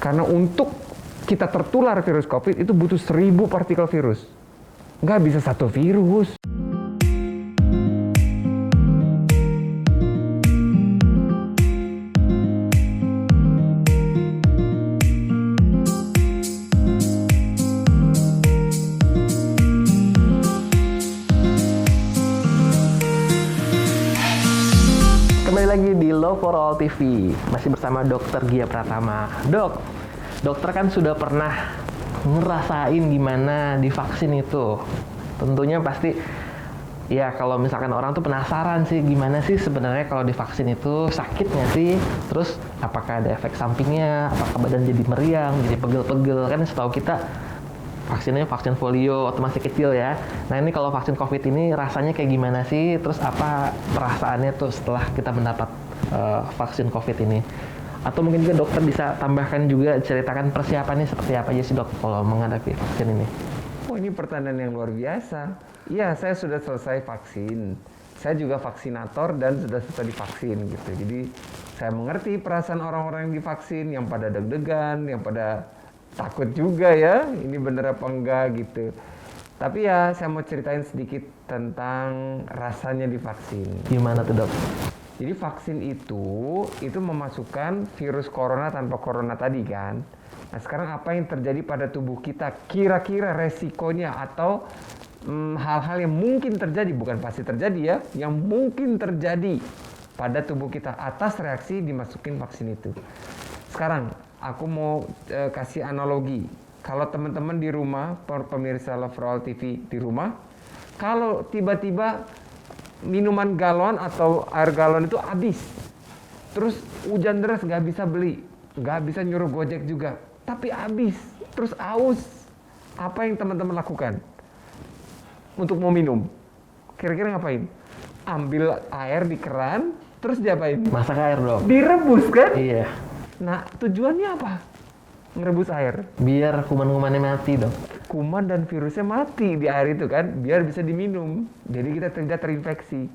Karena untuk kita tertular virus COVID itu butuh 1000 partikel virus. Nggak bisa satu virus. Kembali lagi di Love for All TV, masih bersama Dr. Gia Pratama. Dok, dokter kan sudah pernah ngerasain gimana divaksin itu. Tentunya pasti, ya kalau misalkan orang tuh penasaran sih, gimana sih sebenarnya kalau divaksin itu sakit nggak sih? Terus apakah ada efek sampingnya? Apakah badan jadi meriang, jadi pegel-pegel? Kan setahu kita vaksinnya vaksin polio waktu masih kecil ya. Nah ini kalau vaksin COVID ini rasanya kayak gimana sih? Terus apa perasaannya tuh setelah kita mendapat vaksin COVID ini? Atau mungkin juga dokter bisa tambahkan juga ceritakan persiapannya seperti apa aja sih dok kalau menghadapi vaksin ini? Oh ini pertanyaan yang luar biasa. Iya saya sudah selesai vaksin. Saya juga vaksinator dan sudah selesai divaksin gitu. Jadi saya mengerti perasaan orang-orang yang divaksin, yang pada deg-degan, yang pada takut juga ya, ini bener apa enggak gitu. Tapi ya saya mau ceritain sedikit tentang rasanya divaksin. Gimana tuh dok? Jadi vaksin itu memasukkan virus corona tanpa corona tadi kan. Nah sekarang apa yang terjadi pada tubuh kita? Kira-kira resikonya atau hal-hal yang mungkin terjadi, bukan pasti terjadi ya, yang mungkin terjadi pada tubuh kita atas reaksi dimasukin vaksin itu. Sekarang aku mau kasih analogi. Kalau teman-teman di rumah, pemirsa Love for All TV di rumah, kalau tiba-tiba minuman galon atau air galon itu habis, terus hujan deras nggak bisa beli, nggak bisa nyuruh Gojek juga, tapi habis, terus aus, apa yang teman-teman lakukan untuk mau minum? Kira-kira ngapain? Ambil air di keran, terus diapain? Masak air dok? Direbus kan? Iya. Nah, tujuannya apa? Ngerebus air. Biar kuman-kumannya mati dok. Kuman dan virusnya mati di air itu kan, biar bisa diminum. Jadi kita tidak terinfeksi.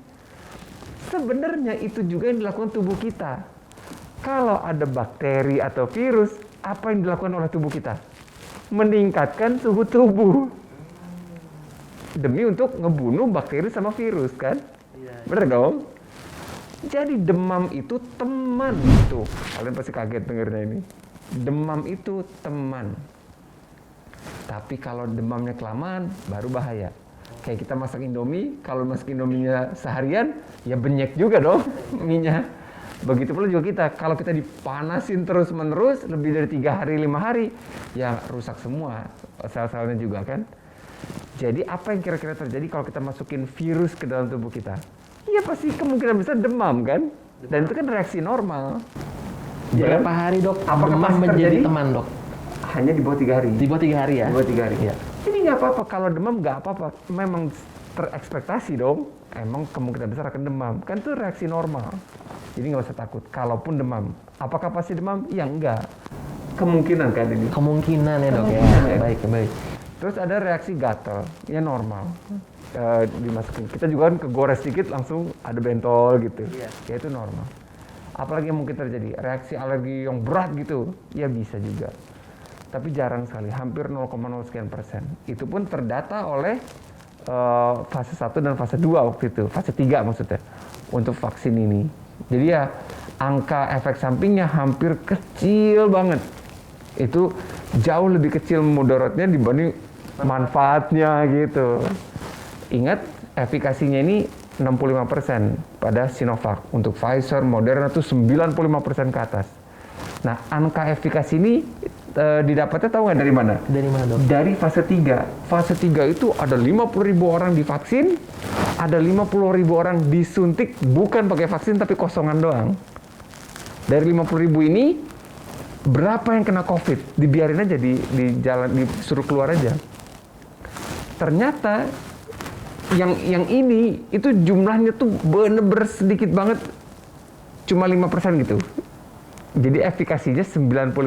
Sebenarnya itu juga yang dilakukan tubuh kita. Kalau ada bakteri atau virus, apa yang dilakukan oleh tubuh kita? Meningkatkan suhu tubuh. Demi untuk ngebunuh bakteri sama virus kan? Bener dong? Jadi demam itu teman itu. Kalian pasti kaget dengernya ini. Demam itu teman. Tapi kalau demamnya kelamaan baru bahaya. Kayak kita masak Indomie, kalau masak Indominya seharian ya benyek juga dong minyak. Begitu pula juga kita, kalau kita dipanasin terus-menerus lebih dari 3 hari, 5 hari, ya rusak semua sel-selnya juga kan. Jadi apa yang kira-kira terjadi kalau kita masukin virus ke dalam tubuh kita? Iya pasti kemungkinan besar demam kan? Dan itu kan reaksi normal. Berapa hari dok? Apakah demam pasti menjadi terjadi? teman dok? Hanya di bawah 3 hari. Di bawah 3 hari ya? Di bawah 3 hari. Iya. Ini nggak apa-apa, kalau demam nggak apa-apa. Memang terekspektasi dong. Emang kemungkinan besar akan demam. Kan itu reaksi normal. Jadi nggak usah takut. Kalaupun demam, apakah pasti demam? Ya enggak. Kemungkinan kan ini. Kemungkinan ya dok ya. Ya. Baik, baik. Terus ada reaksi gatal, ya normal. Dimasukin. Kita juga kan kegores sedikit langsung ada bentol gitu. Iya. Ya itu normal. Apalagi yang mungkin terjadi? Reaksi alergi yang berat gitu, ya bisa juga. Tapi jarang sekali, hampir 0,0 sekian persen. Itu pun terdata oleh fase 1 dan fase 2 waktu itu, fase 3 maksudnya, untuk vaksin ini. Jadi ya angka efek sampingnya hampir kecil banget. Itu jauh lebih kecil mudaratnya dibanding manfaatnya gitu. Ingat, efikasinya ini 65% pada Sinovac. Untuk Pfizer, Moderna itu 95% ke atas. Nah, angka efikasi ini didapatnya tahu nggak dari mana? Dari mana dok? Dari fase 3. Fase 3 itu ada 50.000 orang divaksin, ada 50.000 orang disuntik bukan pakai vaksin tapi kosongan doang. Dari 50.000 ini, berapa yang kena COVID? Dibiarin aja di jalan, disuruh keluar aja. Ternyata yang ini itu jumlahnya tuh bener-bener sedikit banget, cuma 5% gitu. Jadi efikasinya 95%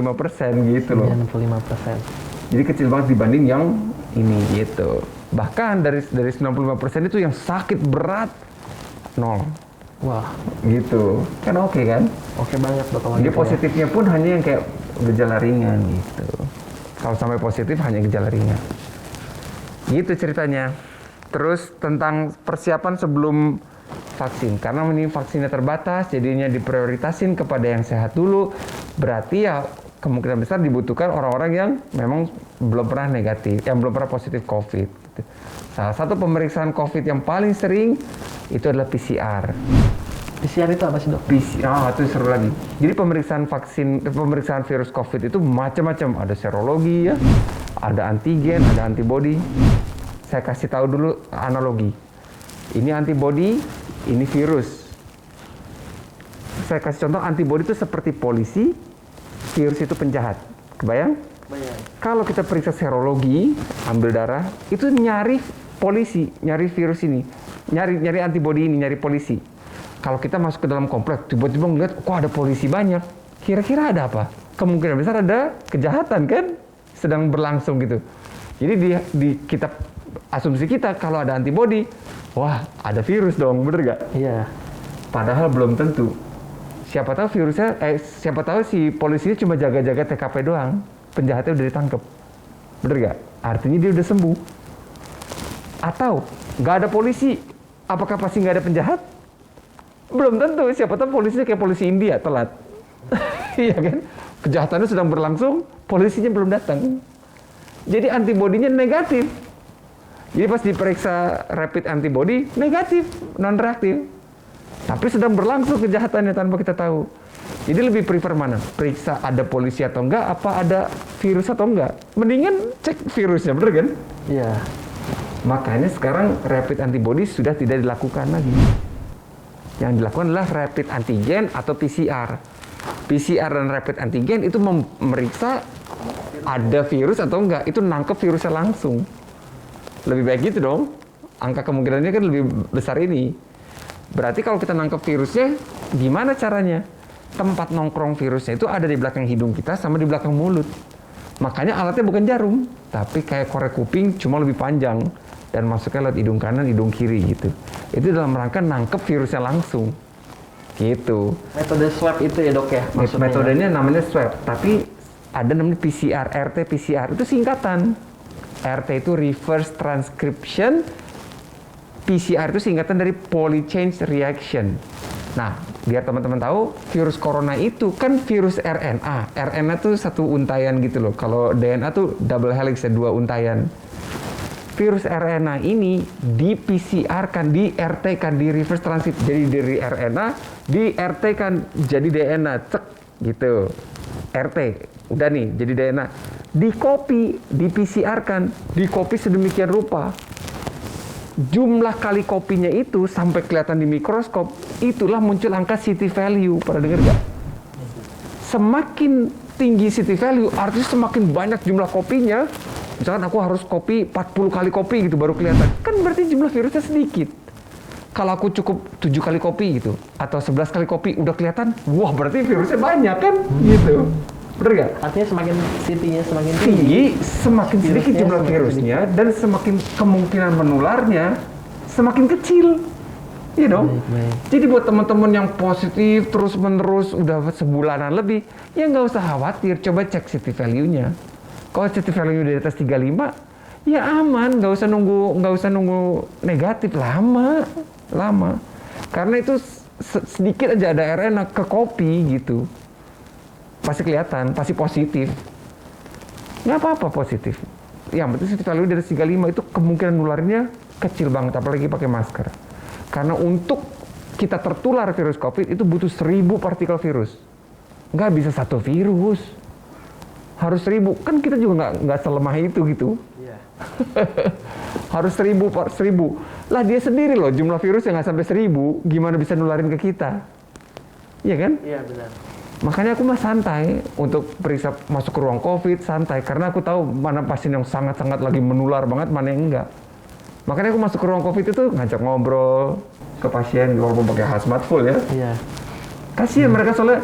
gitu loh. 95%. Jadi kecil banget dibanding yang ini gitu. Bahkan dari 95% itu yang sakit berat 0. Wah, Gitu. Kan oke kan? oke banget dok kalau Jadi gitu ya. positifnya pun hanya yang kayak gejala ringan gitu. Kalau sampai positif hanya gejala ringan. Gitu ceritanya. Terus tentang persiapan sebelum vaksin. Karena ini vaksinnya terbatas, jadinya diprioritasin kepada yang sehat dulu. Berarti ya kemungkinan besar dibutuhkan orang-orang yang memang belum pernah negatif, yang belum pernah positif COVID. Gitu. Salah satu pemeriksaan COVID yang paling sering itu adalah PCR. PCR itu apa sih, Dok? PCR itu seru lagi. Jadi pemeriksaan virus COVID itu macam-macam. Ada serologi ya, ada antigen, ada antibody. Saya kasih tahu dulu analogi. Ini antibody, ini virus. Saya kasih contoh, antibody itu seperti polisi, virus itu penjahat. Kebayang? Kalau kita periksa serologi, ambil darah, itu nyari polisi, nyari virus ini, nyari antibody ini, nyari polisi. Kalau kita masuk ke dalam komplek, tiba-tiba ngeliat, kok ada polisi banyak. Kira-kira ada apa? Kemungkinan besar ada kejahatan kan? Sedang berlangsung gitu. Jadi kita asumsi kita kalau ada antibody, wah ada virus dong, bener gak? Iya. Padahal belum tentu. Siapa tahu virusnya, siapa tahu si polisinya cuma jaga-jaga TKP doang. Penjahatnya udah ditangkap. Bener gak? Artinya dia udah sembuh. Atau nggak ada polisi, apakah pasti nggak ada penjahat? Belum tentu, siapa tahu polisinya kayak polisi India, telat. Iya kan? Kejahatannya sedang berlangsung, polisinya belum datang. Jadi antibodinya negatif. Jadi pas diperiksa rapid antibody, negatif, non-reaktif. Tapi sedang berlangsung kejahatannya tanpa kita tahu. Jadi lebih prefer mana? Periksa ada polisi atau enggak, apa ada virus atau enggak? Mendingan cek virusnya, bener kan? Iya. Makanya sekarang rapid antibody sudah tidak dilakukan lagi. Yang dilakukan adalah rapid antigen atau PCR. PCR dan rapid antigen itu memeriksa ada virus atau enggak. Itu nangkep virusnya langsung. Lebih baik gitu dong. Angka kemungkinannya kan lebih besar ini. Berarti kalau kita nangkep virusnya, gimana caranya? Tempat nongkrong virusnya itu ada di belakang hidung kita sama di belakang mulut. Makanya alatnya bukan jarum, tapi kayak korek kuping cuma lebih panjang. Dan masuknya lewat hidung kanan, hidung kiri gitu. Itu dalam rangka nangkep virusnya langsung. Gitu. Metode swab itu ya, Dok ya? Maksudnya Metodenya namanya swab, tapi ada namanya PCR, RT-PCR. Itu singkatan. RT itu reverse transcription, PCR itu singkatan dari polychain reaction. Nah, biar teman-teman tahu, virus corona itu kan virus RNA. RNA itu satu untayan gitu loh. Kalau DNA tuh double helix ya, 2 untayan. Virus RNA ini di PCR kan, di RT kan, di reverse transit. Jadi dari RNA, di RT kan jadi DNA, cek gitu. RT, udah nih jadi DNA. Di copy, di PCR kan, di copy sedemikian rupa. Jumlah kali kopinya itu sampai kelihatan di mikroskop, itulah muncul angka CT value. Pernah dengar gak? Semakin tinggi CT value, artinya semakin banyak jumlah kopinya. Misalkan aku harus kopi 40 kali kopi gitu baru kelihatan. Kan berarti jumlah virusnya sedikit. Kalau aku cukup 7 kali kopi gitu, atau 11 kali kopi udah kelihatan, wah berarti virusnya banyak kan? Gitu. Bener gak? artinya semakin CT-nya semakin Tinggi, semakin sedikit jumlah virusnya, dan semakin kemungkinan menularnya semakin kecil. Iya dong? Baik. Jadi buat teman-teman yang positif terus-menerus udah sebulanan lebih, ya nggak usah khawatir, coba cek CT value-nya. Kalau CT value di atas 35, ya aman, nggak usah nunggu negatif, lama. Karena itu sedikit aja ada RNA ke kopi gitu, pasti kelihatan, pasti positif. Nggak apa-apa positif. Yang penting CT value di atas 35 itu kemungkinan nularnya kecil banget, apalagi pakai masker. Karena untuk kita tertular virus COVID itu butuh 1000 partikel virus. Nggak bisa 1 virus. Harus 1000, kan kita juga nggak selemah itu gitu. Iya. Harus 1000 per 1000. Lah dia sendiri loh jumlah virus yang nggak sampai 1000, gimana bisa nularin ke kita? Iya kan? Iya, benar. Makanya aku mah santai untuk periksa masuk ke ruang COVID, santai. Karena aku tahu mana pasien yang sangat-sangat lagi menular banget, mana yang enggak. Makanya aku masuk ke ruang COVID itu ngajak ngobrol ke pasien, walaupun pakai hazmat full ya. Iya. Kasihan mereka soalnya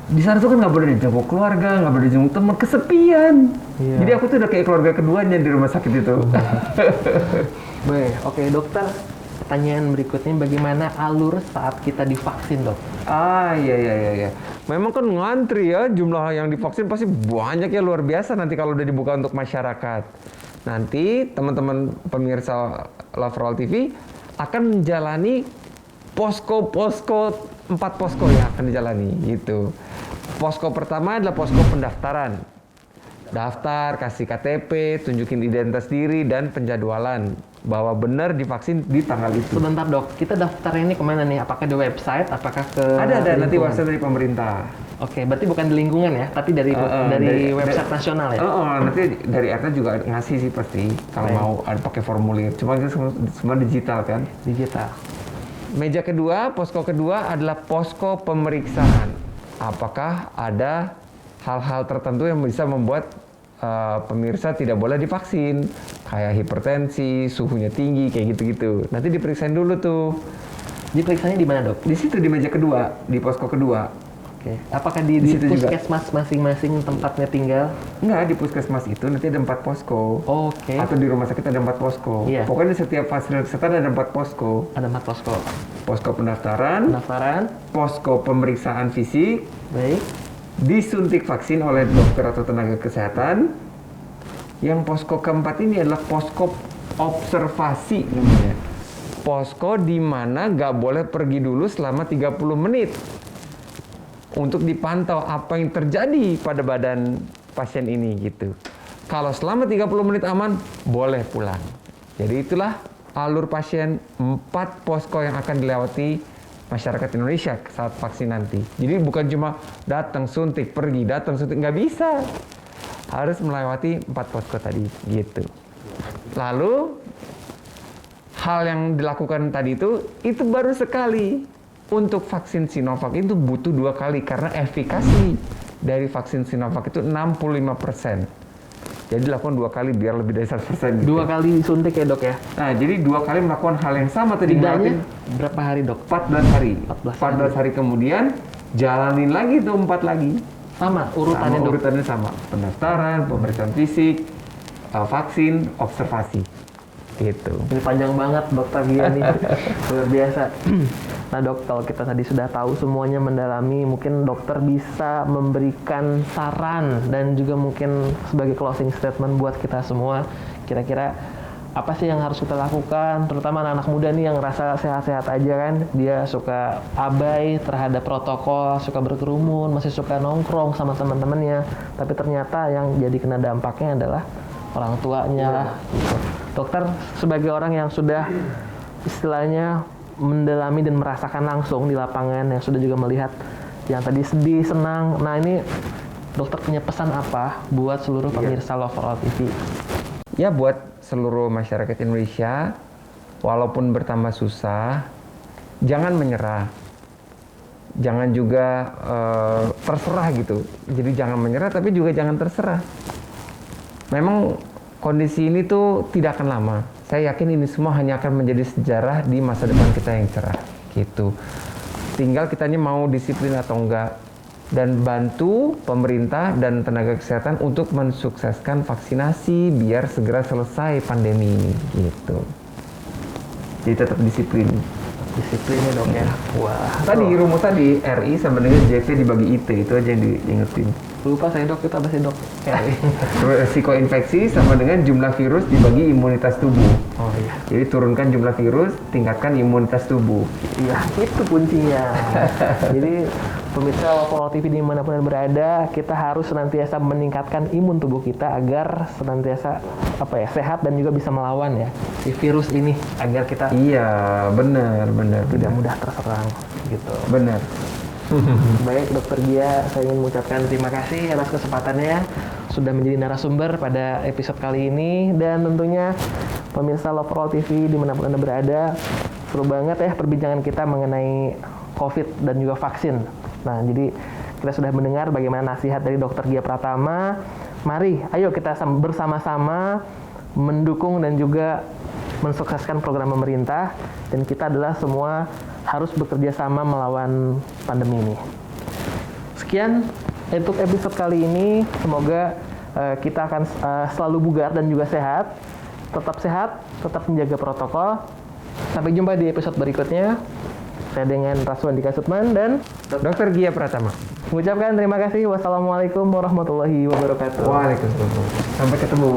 di sana tuh kan nggak boleh dijenguk keluarga, nggak boleh dijenguk teman, kesepian. Iya. Jadi aku tuh udah kayak keluarga keduanya di rumah sakit itu. Baik, oke dokter. pertanyaan berikutnya, bagaimana alur saat kita divaksin, Dok? Iya. Memang kan ngantri ya, jumlah yang divaksin pasti banyak ya, luar biasa nanti kalau udah dibuka untuk masyarakat. Nanti teman-teman pemirsa Love for All TV akan menjalani posko-posko, 4 posko yang akan dijalani gitu. Posko pertama adalah posko pendaftaran. Daftar, kasih KTP, tunjukin identitas diri, dan penjadwalan bahwa benar divaksin di tanggal itu. Sebentar, Dok, kita daftarnya ini kemana nih? Apakah di website? Apakah ke Ada nanti lingkungan? website dari pemerintah. Oke, berarti bukan di lingkungan ya, tapi dari website nasional ya? Nanti dari RT juga ngasih sih pasti kalau Baik. mau ada pakai formulir. Cuma itu semua digital kan. Digital. Meja kedua, posko kedua adalah posko pemeriksaan. Apakah ada hal-hal tertentu yang bisa membuat pemirsa tidak boleh divaksin, kayak hipertensi, suhunya tinggi, kayak gitu-gitu. Nanti diperiksain dulu tuh. Diperiksanya di mana, Dok? Di situ di meja kedua, di posko kedua. Oke. Apakah di situ juga. puskesmas masing-masing tempatnya tinggal? Enggak, di puskesmas itu nanti ada 4 posko. Oke. Atau di rumah sakit ada 4 posko. Iya. Pokoknya di setiap fasilitas kesehatan ada 4 posko. Ada 4 posko. Posko pendaftaran, Pendaftaran, posko pemeriksaan fisik, baik. disuntik vaksin oleh dokter atau tenaga kesehatan. Yang posko keempat ini adalah posko observasi namanya. Posko di mana nggak boleh pergi dulu selama 30 menit untuk dipantau apa yang terjadi pada badan pasien ini gitu. Kalau selama 30 menit aman, boleh pulang. Jadi itulah alur pasien 4 posko yang akan dilewati masyarakat Indonesia saat vaksin nanti. Jadi bukan cuma datang suntik, pergi, datang suntik, nggak bisa. Harus melewati 4 posko tadi, gitu. Lalu, hal yang dilakukan tadi itu baru sekali. Untuk vaksin Sinovac itu butuh 2 kali, karena efikasi dari vaksin Sinovac itu 65%. Jadi dilakukan 2 kali biar lebih dari 100%. Gitu. 2 kali disuntik ya, Dok ya? Nah, jadi 2 kali melakukan hal yang sama tadi. Jedanya berapa hari, Dok? 14 hari. 14 hari kemudian, jalanin lagi tuh 4 lagi. Sama urutannya, Dok? Urutannya sama. Pendaftaran, pemeriksaan fisik, vaksin, observasi. Gitu. Ini panjang banget, Dokter Gia nih. Luar biasa. Nah, Dok, kalau kita tadi sudah tahu semuanya mendalami, mungkin dokter bisa memberikan saran dan juga mungkin sebagai closing statement buat kita semua. Kira-kira apa sih yang harus kita lakukan, terutama anak-anak muda nih yang rasa sehat-sehat aja kan, dia suka abai terhadap protokol, suka berkerumun, masih suka nongkrong sama teman-temannya, tapi ternyata yang jadi kena dampaknya adalah orang tuanya. Gitu. Dokter sebagai orang yang sudah istilahnya mendalami dan merasakan langsung di lapangan, yang sudah juga melihat yang tadi sedih, senang, nah ini dokter punya pesan apa buat seluruh pemirsa Love for All TV? Ya, buat seluruh masyarakat Indonesia, walaupun bertambah susah, jangan menyerah. Jangan juga terserah gitu. Jadi jangan menyerah, tapi juga jangan terserah. Memang kondisi ini tuh tidak akan lama. Saya yakin ini semua hanya akan menjadi sejarah di masa depan kita yang cerah. Gitu. Tinggal kitanya mau disiplin atau enggak. Dan bantu pemerintah dan tenaga kesehatan untuk mensukseskan vaksinasi biar segera selesai pandemi ini, gitu. Jadi tetap disiplin. Disiplinnya, Dok ya. Wah. Tadi rumus tadi RI sama dengan JV dibagi IT, itu aja yang diingetin. Lupa saya, Dok, itu apa sih, Dok? Resiko infeksi sama dengan jumlah virus dibagi imunitas tubuh. Oh iya. Jadi turunkan jumlah virus, tingkatkan imunitas tubuh. Iya, itu kuncinya. Jadi pemirsa Love for All TV dimanapun Anda berada, kita harus senantiasa meningkatkan imun tubuh kita agar senantiasa sehat dan juga bisa melawan ya si virus ini agar kita Iya, benar. tidak mudah terserang gitu. Benar. Baik, Dokter Gia, saya ingin mengucapkan terima kasih atas kesempatannya sudah menjadi narasumber pada episode kali ini, dan tentunya pemirsa Love for All TV dimanapun Anda berada, seru banget ya perbincangan kita mengenai COVID dan juga vaksin. Nah, jadi kita sudah mendengar bagaimana nasihat dari Dokter Gia Pratama. Mari, ayo kita bersama-sama mendukung dan juga mensukseskan program pemerintah, dan kita adalah semua harus bekerja sama melawan pandemi ini. Sekian untuk episode kali ini. Semoga kita akan selalu bugar dan juga sehat. Tetap sehat, tetap menjaga protokol. Sampai jumpa di episode berikutnya. Saya dengan Raswandika Sutman dan Dokter Gia Pratama. mengucapkan terima kasih. Wassalamualaikum warahmatullahi wabarakatuh. Waalaikumsalam. Sampai ketemu.